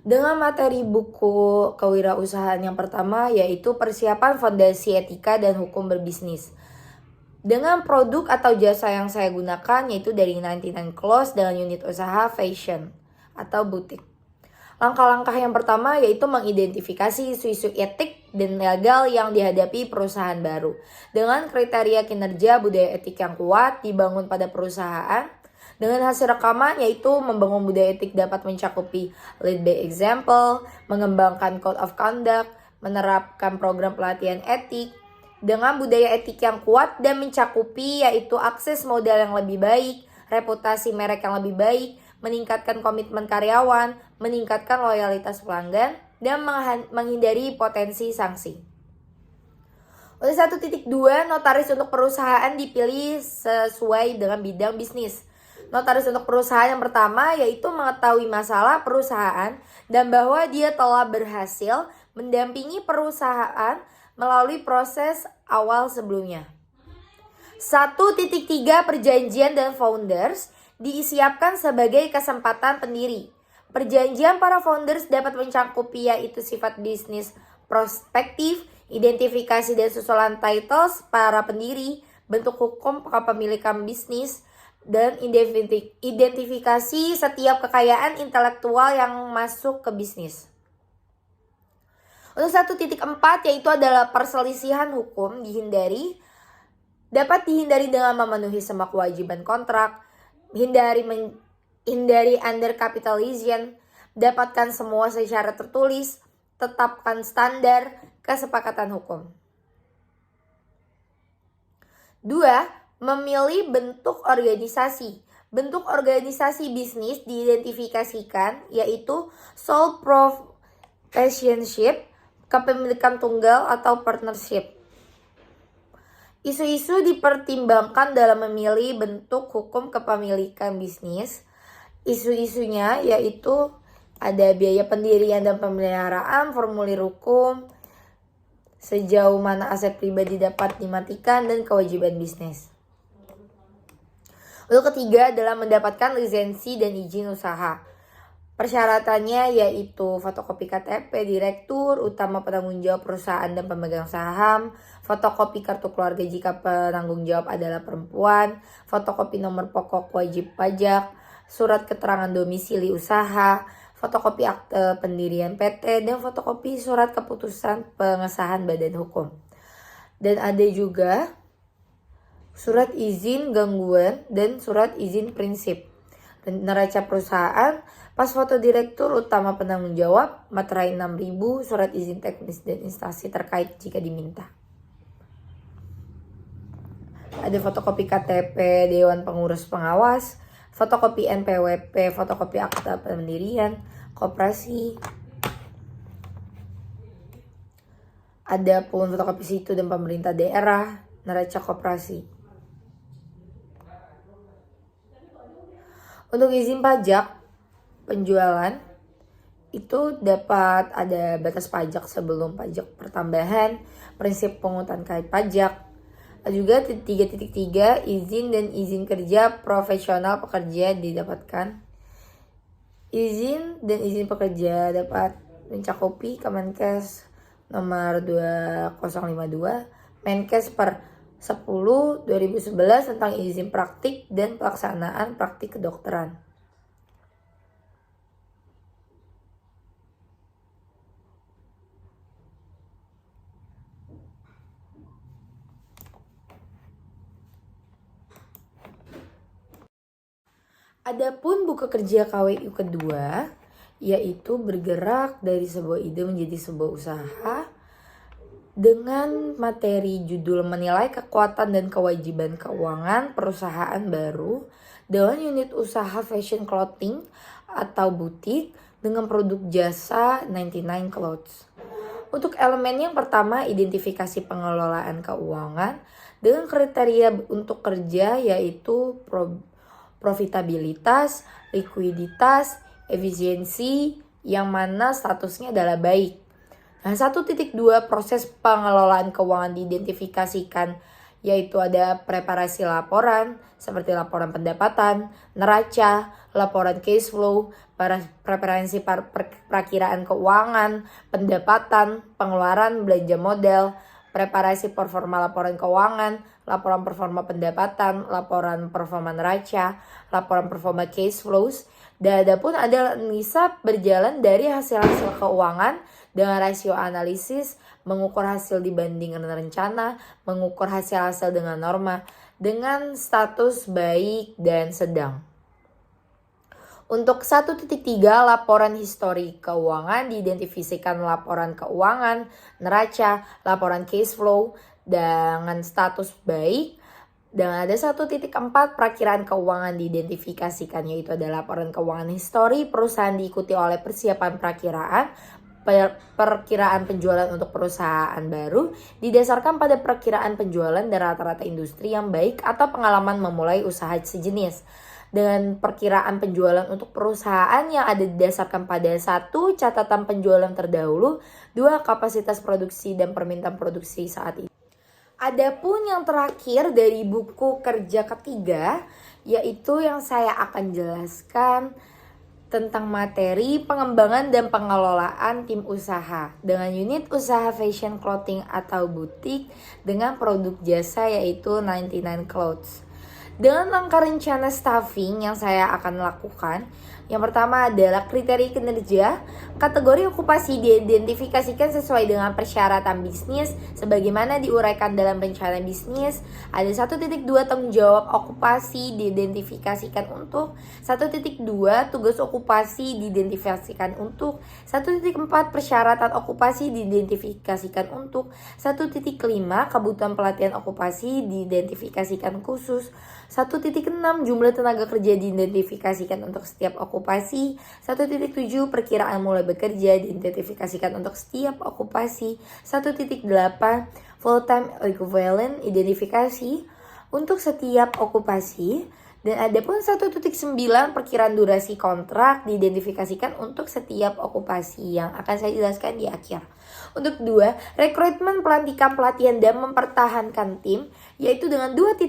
Dengan materi buku kewirausahaan yang pertama yaitu persiapan fondasi etika dan hukum berbisnis. Dengan produk atau jasa yang saya gunakan yaitu dari 99 Clothes dengan unit usaha fashion atau butik. Langkah-langkah yang pertama yaitu mengidentifikasi isu-isu etik dan legal yang dihadapi perusahaan baru. Dengan kriteria kinerja budaya etik yang kuat dibangun pada perusahaan. Dengan hasil rekaman yaitu membangun budaya etik dapat mencakupi lead by example, mengembangkan code of conduct, menerapkan program pelatihan etik. Dengan budaya etik yang kuat dan mencakupi yaitu akses modal yang lebih baik, reputasi merek yang lebih baik, meningkatkan komitmen karyawan, meningkatkan loyalitas pelanggan, dan menghindari potensi sanksi. Untuk 1.2, notaris untuk perusahaan dipilih sesuai dengan bidang bisnis. Notaris untuk perusahaan yang pertama yaitu mengetahui masalah perusahaan dan bahwa dia telah berhasil mendampingi perusahaan melalui proses awal sebelumnya. 1.3 Perjanjian dan founders disiapkan sebagai kesempatan pendiri. Perjanjian para founders dapat mencakupi yaitu sifat bisnis prospektif, identifikasi dan susulan titles para pendiri, bentuk hukum kepemilikan bisnis, dan identifikasi setiap kekayaan intelektual yang masuk ke bisnis. Untuk 1.4 yaitu adalah perselisihan hukum dapat dihindari dengan memenuhi semua kewajiban kontrak, hindari undercapitalization, dapatkan semua secara tertulis, tetapkan standar kesepakatan hukum. 2. Memilih bentuk organisasi. Bentuk organisasi bisnis diidentifikasikan yaitu sole proprietorship, kepemilikan tunggal atau partnership. Isu-isu dipertimbangkan dalam memilih bentuk hukum kepemilikan bisnis. Isu-isunya yaitu ada biaya pendirian dan pemeliharaan, formulir hukum, sejauh mana aset pribadi dapat dimatikan, dan kewajiban bisnis. Untuk ketiga adalah mendapatkan lisensi dan izin usaha. Persyaratannya yaitu fotokopi KTP direktur, utama penanggung jawab perusahaan dan pemegang saham, fotokopi kartu keluarga jika penanggung jawab adalah perempuan, fotokopi nomor pokok wajib pajak, surat keterangan domisili usaha, fotokopi akte pendirian PT, dan fotokopi surat keputusan pengesahan badan hukum. Dan ada juga surat izin gangguan dan surat izin prinsip. Dan neraca perusahaan, pas foto direktur utama penanggung jawab, materai 6.000, surat izin teknis dan instansi terkait jika diminta. Ada fotokopi KTP Dewan Pengurus Pengawas, fotokopi NPWP, fotokopi akta pendirian, koperasi. Ada pun fotokopi situ dan pemerintah daerah, neraca koperasi. Untuk izin pajak penjualan itu dapat ada batas pajak sebelum pajak pertambahan, prinsip pungutan kait pajak. Ada juga 3.3 izin dan izin kerja profesional pekerja didapatkan. Izin dan izin pekerja dapat mencakupi Kemenkes nomor 2052, Menkes per 10/2011 tentang izin praktik dan pelaksanaan praktik kedokteran. Adapun buku kerja KWU kedua yaitu bergerak dari sebuah ide menjadi sebuah usaha dengan materi judul menilai kekuatan dan kewajiban keuangan perusahaan baru dengan unit usaha fashion clothing atau butik dengan produk jasa 99 Clothes. Untuk elemen yang pertama, identifikasi pengelolaan keuangan dengan kriteria untuk kerja yaitu profitabilitas, likuiditas, efisiensi yang mana statusnya adalah baik. Nah, 1.2 proses pengelolaan keuangan diidentifikasikan yaitu ada preparasi laporan seperti laporan pendapatan, neraca, laporan cash flow, preferensi perakiraan keuangan, pendapatan, pengeluaran, belanja modal, preparasi performa laporan keuangan, laporan performa pendapatan, laporan performa neraca, laporan performa cash flows. Dan adapun ada analisa berjalan dari hasil-hasil keuangan dengan rasio analisis, mengukur hasil dibandingkan rencana, mengukur hasil-hasil dengan norma, dengan status baik dan sedang. Untuk 1.3 laporan histori keuangan diidentifikasikan laporan keuangan, neraca, laporan cash flow dengan status baik. Dan ada 1.4 perakiraan keuangan diidentifikasikan, yaitu ada laporan keuangan histori perusahaan diikuti oleh persiapan perkiraan penjualan untuk perusahaan baru didasarkan pada perkiraan penjualan dan rata-rata industri yang baik atau pengalaman memulai usaha sejenis. Dengan perkiraan penjualan untuk perusahaan yang ada didasarkan pada 1. Catatan penjualan terdahulu, 2. Kapasitas produksi dan permintaan produksi saat ini. Adapun yang terakhir dari buku kerja ketiga, yaitu yang saya akan jelaskan tentang materi pengembangan dan pengelolaan tim usaha dengan unit usaha fashion clothing atau butik dengan produk jasa yaitu 99 Clothes. Dengan langkah rencana staffing yang saya akan lakukan, yang pertama adalah kriteria kinerja. Kategori okupasi diidentifikasikan sesuai dengan persyaratan bisnis sebagaimana diuraikan dalam rencana bisnis. Ada 1.2 tanggung jawab okupasi diidentifikasikan untuk 1.2 tugas okupasi diidentifikasikan untuk 1.4 persyaratan okupasi diidentifikasikan untuk 1.5 kebutuhan pelatihan okupasi diidentifikasikan khusus 1.6 jumlah tenaga kerja diidentifikasikan untuk setiap okupasi. 1.7 perkiraan mulai bekerja diidentifikasikan untuk setiap okupasi. 1.8 full time equivalent identifikasi untuk setiap okupasi. Dan ada pun 1.9 perkiraan durasi kontrak diidentifikasikan untuk setiap okupasi yang akan saya jelaskan di akhir. Untuk 2, rekrutmen, pelantikan, pelatihan, dan mempertahankan tim, yaitu dengan 2.1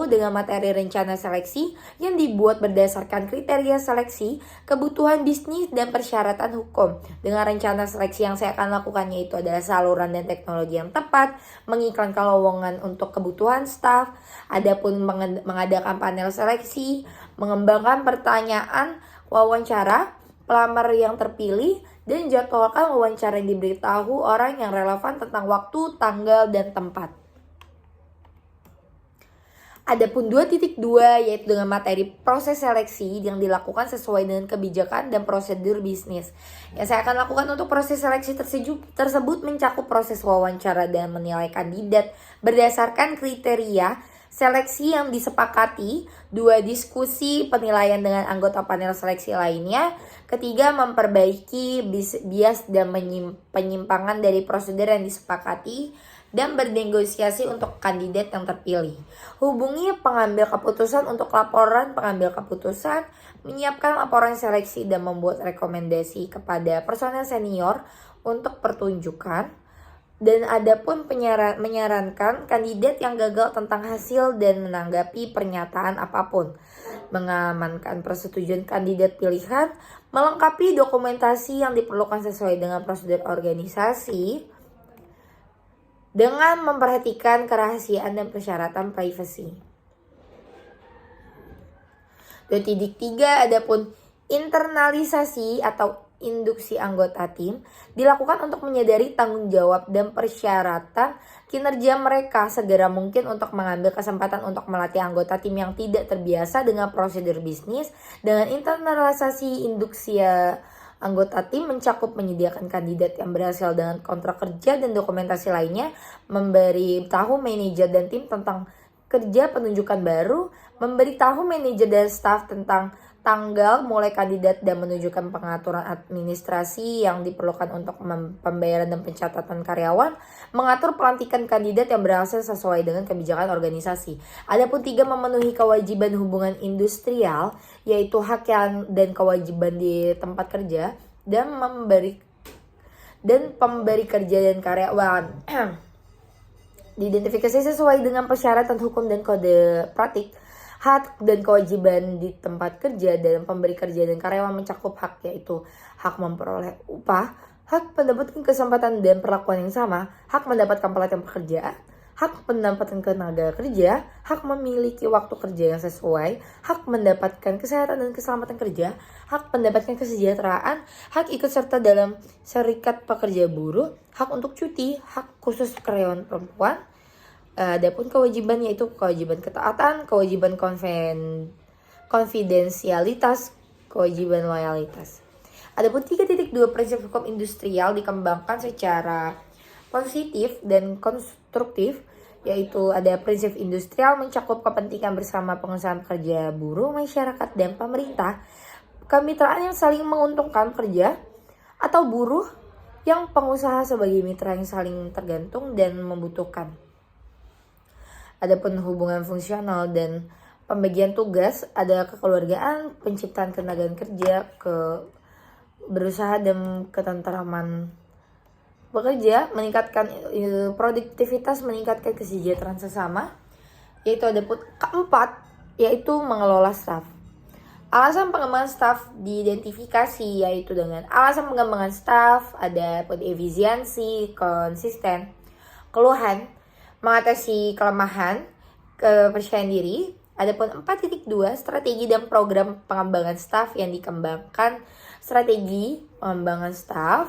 dengan materi rencana seleksi yang dibuat berdasarkan kriteria seleksi, kebutuhan bisnis, dan persyaratan hukum. Dengan rencana seleksi yang saya akan lakukan yaitu adalah saluran dan teknologi yang tepat, mengiklankan lowongan untuk kebutuhan staf, adapun mengadakan panel seleksi, mengembangkan pertanyaan wawancara, pelamar yang terpilih, dan jadwalkan wawancara yang diberitahu orang yang relevan tentang waktu, tanggal, dan tempat. Adapun 2.2 yaitu dengan materi proses seleksi yang dilakukan sesuai dengan kebijakan dan prosedur bisnis. Yang saya akan lakukan untuk proses seleksi tersebut mencakup proses wawancara dan menilai kandidat berdasarkan kriteria seleksi yang disepakati, 2 diskusi penilaian dengan anggota panel seleksi lainnya, 3 memperbaiki bias dan penyimpangan dari prosedur yang disepakati, dan bernegosiasi untuk kandidat yang terpilih. Hubungi pengambil keputusan untuk laporan pengambil keputusan, menyiapkan laporan seleksi dan membuat rekomendasi kepada personel senior untuk pertunjukan. Dan adapun menyarankan kandidat yang gagal tentang hasil dan menanggapi pernyataan apapun. Mengamankan persetujuan kandidat pilihan, melengkapi dokumentasi yang diperlukan sesuai dengan prosedur organisasi, dengan memperhatikan kerahasiaan dan persyaratan privasi. 2.3 adapun internalisasi atau induksi anggota tim dilakukan untuk menyadari tanggung jawab dan persyaratan kinerja mereka segera mungkin untuk mengambil kesempatan untuk melatih anggota tim yang tidak terbiasa dengan prosedur bisnis. Dengan internalisasi induksi anggota tim mencakup menyediakan kandidat yang berhasil dengan kontrak kerja dan dokumentasi lainnya, memberi tahu manajer dan tim tentang kerja penunjukan baru, memberi tahu manajer dan staf tentang tanggal mulai kandidat dan menunjukkan pengaturan administrasi yang diperlukan untuk pembayaran dan pencatatan karyawan, mengatur pelantikan kandidat yang berhasil sesuai dengan kebijakan organisasi. Adapun 3 memenuhi kewajiban hubungan industrial, yaitu hak dan kewajiban di tempat kerja dan pemberi kerja dan karyawan. diidentifikasi sesuai dengan persyaratan hukum dan kode pratik. Hak dan kewajiban di tempat kerja dan pemberi kerja dan karyawan mencakup hak, yaitu hak memperoleh upah, hak mendapatkan kesempatan dan perlakuan yang sama, hak mendapatkan pelatihan pekerjaan, hak mendapatkan tenaga kerja, hak memiliki waktu kerja yang sesuai, hak mendapatkan kesehatan dan keselamatan kerja, hak mendapatkan kesejahteraan, hak ikut serta dalam serikat pekerja buruh, hak untuk cuti, hak khusus karyawan perempuan. Adapun kewajiban yaitu kewajiban ketaatan, kewajiban konfidensialitas, kewajiban loyalitas. Adapun 3.2 prinsip hukum industrial dikembangkan secara positif dan konstruktif, yaitu ada prinsip industrial mencakup kepentingan bersama pengusaha, pekerja, buruh, masyarakat, dan pemerintah. Kemitraan yang saling menguntungkan pekerja atau buruh yang pengusaha sebagai mitra yang saling tergantung dan membutuhkan. Adapun hubungan fungsional dan pembagian tugas, ada kekeluargaan, penciptaan tenaga kerja, berusaha dan ketentraman bekerja, meningkatkan produktivitas, meningkatkan kesejahteraan sesama. Yaitu ada keempat, yaitu mengelola staf. Alasan pengembangan staf diidentifikasi yaitu dengan alasan pengembangan staf, ada efisiensi, konsisten, keluhan, mengatasi kelemahan, kepercayaan diri. Adapun 4.2 strategi dan program pengembangan staf yang dikembangkan. Strategi pengembangan staf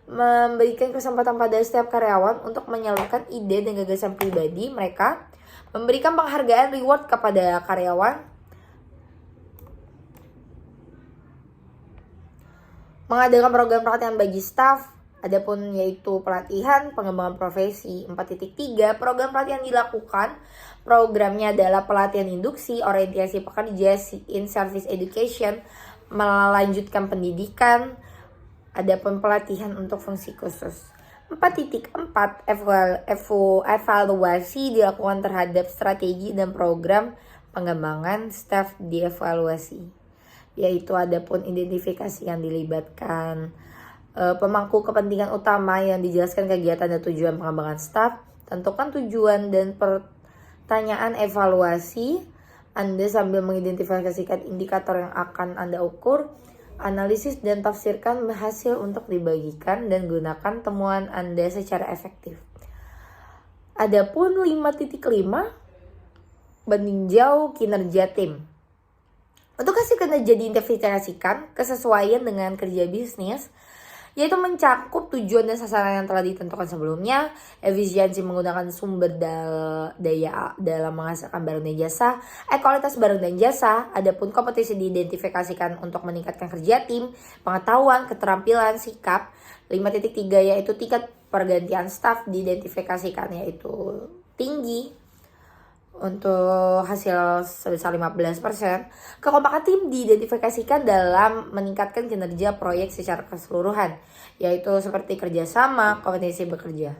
memberikan kesempatan pada setiap karyawan untuk menyalurkan ide dan gagasan pribadi mereka, memberikan penghargaan reward kepada karyawan, mengadakan program pelatihan bagi staf. Adapun yaitu pelatihan pengembangan profesi. 4.3 program pelatihan dilakukan. Programnya adalah pelatihan induksi, orientasi pekerja, in service education, melanjutkan pendidikan. Adapun pelatihan untuk fungsi khusus. 4.4 evaluasi dilakukan terhadap strategi dan program pengembangan staf dievaluasi. Yaitu adapun identifikasi yang dilibatkan pemangku kepentingan utama yang dijelaskan kegiatan dan tujuan pengembangan staf. Tentukan tujuan dan pertanyaan evaluasi Anda sambil mengidentifikasikan indikator yang akan Anda ukur. Analisis dan tafsirkan hasil untuk dibagikan dan gunakan temuan Anda secara efektif. Adapun 5.5 meninjau kinerja tim. Untuk hasil kinerja diidentifikasikan kesesuaian dengan kerja bisnis, yaitu mencakup tujuan dan sasaran yang telah ditentukan sebelumnya, efisiensi menggunakan sumber daya dalam menghasilkan barang dan jasa, kualitas barang dan jasa. Adapun kompetisi diidentifikasikan untuk meningkatkan kerja tim, pengetahuan, keterampilan, sikap. 5.3 yaitu tingkat pergantian staf diidentifikasikan yaitu tinggi untuk hasil sebesar 15%. Kekompakan tim diidentifikasikan dalam meningkatkan kinerja proyek secara keseluruhan, yaitu seperti kerjasama, kompetensi bekerja.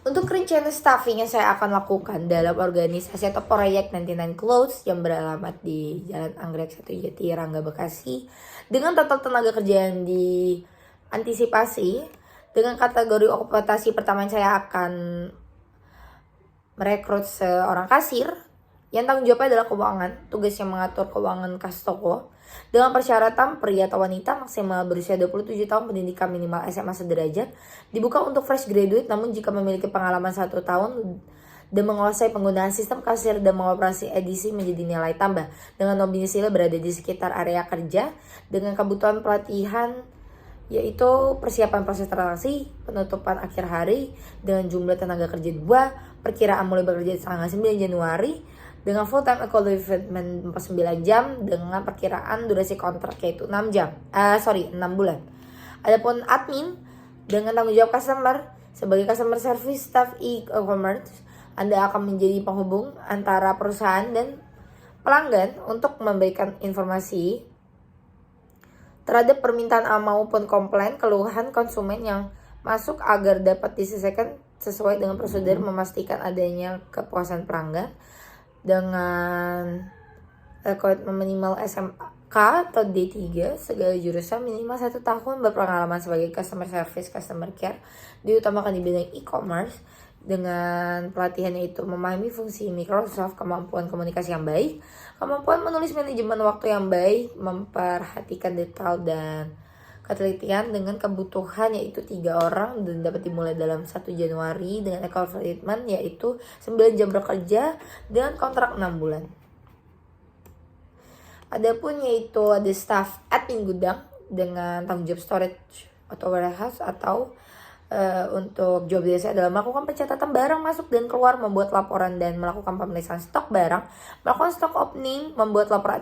Untuk rencana staffing yang saya akan lakukan dalam organisasi atau proyek 99 Clothes yang beralamat di Jalan Anggrek 1 Jati, Rangga, Bekasi, dengan total tenaga kerja yang diantisipasi, dengan kategori okupasi pertama saya akan merekrut seorang kasir yang tanggung jawabnya adalah keuangan, tugasnya mengatur keuangan kas toko. Dengan persyaratan pria atau wanita maksimal berusia 27 tahun, pendidikan minimal SMA sederajat, dibuka untuk fresh graduate, namun jika memiliki pengalaman 1 tahun dan menguasai penggunaan sistem kasir dan mengoperasi edisi menjadi nilai tambah, dengan domisili berada di sekitar area kerja, dengan kebutuhan pelatihan yaitu persiapan proses transaksi, penutupan akhir hari dengan jumlah tenaga kerja 2, perkiraan mulai bekerja tanggal 9 Januari dengan full time equivalent 49 jam dengan perkiraan durasi kontrak yaitu 6 bulan. Adapun admin dengan tanggung jawab customer sebagai customer service staff e-commerce, Anda akan menjadi penghubung antara perusahaan dan pelanggan untuk memberikan informasi terhadap permintaan maupun komplain keluhan konsumen yang masuk agar dapat diselesaikan sesuai dengan prosedur, memastikan adanya kepuasan pelanggan dengan komitmen minimal SMK atau D3 segala jurusan, minimal 1 tahun berpengalaman sebagai customer service, customer care, diutamakan di bidang e-commerce, Dengan pelatihannya itu memahami fungsi Microsoft, kemampuan komunikasi yang baik, kemampuan menulis manajemen waktu yang baik, memperhatikan detail dan ketelitian dengan kebutuhan yaitu 3 orang dan dapat dimulai dalam 1 Januari dengan equal treatment yaitu 9 jam bekerja dengan kontrak 6 bulan. Adapun yaitu ada staff admin gudang dengan tanggung jawab storage atau warehouse atau untuk job desk adalah melakukan pencatatan barang masuk dan keluar, membuat laporan dan melakukan pemeriksaan stok barang, melakukan stok opening, membuat laporan